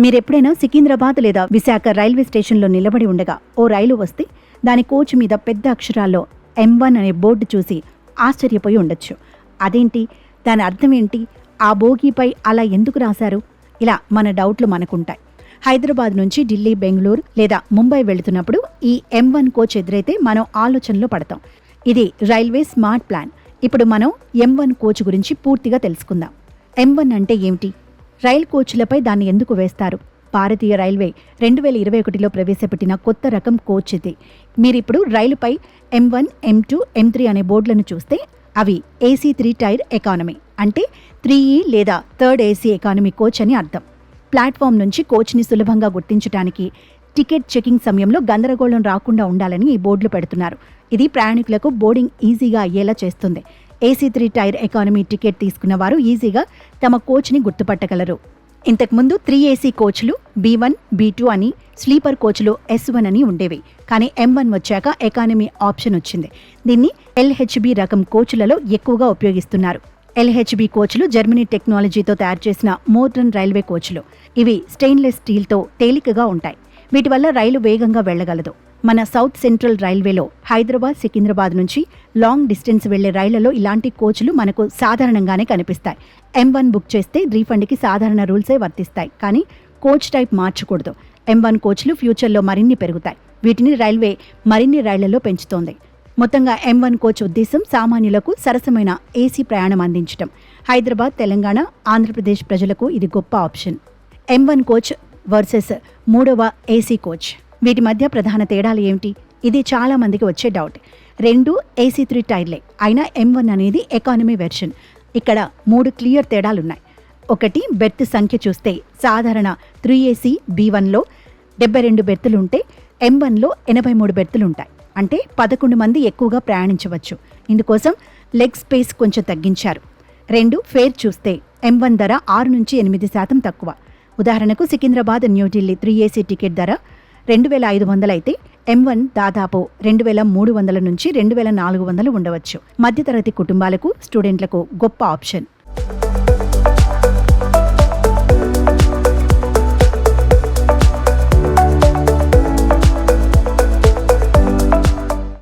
మీరెప్పుడైనా సికింద్రాబాద్ లేదా విశాఖ రైల్వే స్టేషన్లో నిలబడి ఉండగా ఓ రైలు వస్తే దాని కోచ్ మీద పెద్ద అక్షరాల్లో M1 అనే బోర్డు చూసి ఆశ్చర్యపోయి ఉండొచ్చు. అదేంటి, దాని అర్థం ఏంటి, ఆ బోగీపై అలా ఎందుకు రాశారు? ఇలా మన డౌట్లు మనకుంటాయి. హైదరాబాద్ నుంచి ఢిల్లీ, బెంగళూరు లేదా ముంబై వెళుతున్నప్పుడు ఈ M1 కోచ్ ఎదురైతే మనం ఆలోచనలో పడతాం. ఇది రైల్వే స్మార్ట్ ప్లాన్. ఇప్పుడు మనం M1 కోచ్ గురించి పూర్తిగా తెలుసుకుందాం. M1 అంటే ఏమిటి? రైల్ కోచ్లపై దాన్ని ఎందుకు వేస్తారు? భారతీయ రైల్వే 2021లో ప్రవేశపెట్టిన కొత్త రకం కోచ్ ఇది. మీరిప్పుడు రైలుపై M1, M2, M3 అనే బోర్డులను చూస్తే అవి AC3 టైర్ ఎకానమీ అంటే 3E లేదా థర్డ్ AC ఎకానమీ కోచ్ అని అర్థం. ప్లాట్ఫామ్ నుంచి కోచ్ని సులభంగా గుర్తించడానికి, టికెట్ చెకింగ్ సమయంలో గందరగోళం రాకుండా ఉండాలని ఈ బోర్డులు పెడుతున్నారు. ఇది ప్రయాణికులకు బోర్డింగ్ ఈజీగా అయ్యేలా చేస్తుంది. AC3 టైర్ ఎకానమీ టికెట్ తీసుకున్న వారు ఈజీగా తమ కోచ్ని గుర్తుపట్టగలరు. ఇంతకుముందు 3AC కోచ్లు B1, B2 అని, స్లీపర్ కోచ్లు S1 అని ఉండేవి. కానీ M1 వచ్చాక ఎకానమీ ఆప్షన్ వచ్చింది. దీన్ని LHB రకం కోచ్లలో ఎక్కువగా ఉపయోగిస్తున్నారు. LHB కోచ్లు జర్మనీ టెక్నాలజీతో తయారు చేసిన మోడ్రన్ రైల్వే కోచ్లు. ఇవి స్టెయిన్లెస్ స్టీల్తో తేలికగా ఉంటాయి. వీటి వల్ల రైలు వేగంగా వెళ్లగలదు. మన సౌత్ సెంట్రల్ రైల్వేలో హైదరాబాద్, సికింద్రాబాద్ నుంచి లాంగ్ డిస్టెన్స్ వెళ్లే రైళ్లలో ఇలాంటి కోచ్లు మనకు సాధారణంగానే కనిపిస్తాయి. M1 బుక్ చేస్తే రీఫండ్కి సాధారణ రూల్సే వర్తిస్తాయి. కానీ కోచ్ టైప్ మార్చకూడదు. M1 కోచ్లు ఫ్యూచర్లో మరిన్ని పెరుగుతాయి. వీటిని రైల్వే మరిన్ని రైళ్లలో పెంచుతోంది. మొత్తంగా M1 కోచ్ ఉద్దేశం సామాన్యులకు సరసమైన AC ప్రయాణం అందించడం. హైదరాబాద్, తెలంగాణ, ఆంధ్రప్రదేశ్ ప్రజలకు ఇది గొప్ప ఆప్షన్. M1 కోచ్ వర్సెస్ 3వ AC కోచ్, వీటి మధ్య ప్రధాన తేడాలు ఏమిటి? ఇది చాలా మందికి వచ్చే డౌట్. రెండు AC3 టైర్లే, అయినా M1 అనేది ఎకానమీ వెర్షన్. ఇక్కడ 3 క్లియర్ తేడాలున్నాయి. ఒకటి, బెర్త్ సంఖ్య చూస్తే సాధారణ 3AC B1లో 72 బెర్తులుంటే M1లో 83 బెర్తులుంటాయి. అంటే 11 మంది ఎక్కువగా ప్రయాణించవచ్చు. ఇందుకోసం లెగ్ స్పేస్ కొంచెం తగ్గించారు. 2, ఫేర్ చూస్తే M1 ధర 6 నుంచి 8% తక్కువ. ఉదాహరణకు సికింద్రాబాద్, న్యూఢిల్లీ 3AC టికెట్ ధర 2500 అయితే M1 దాదాపు 2300 నుంచి 2400 ఉండవచ్చు. మధ్యతరగతి కుటుంబాలకు, స్టూడెంట్లకు గొప్ప ఆప్షన్.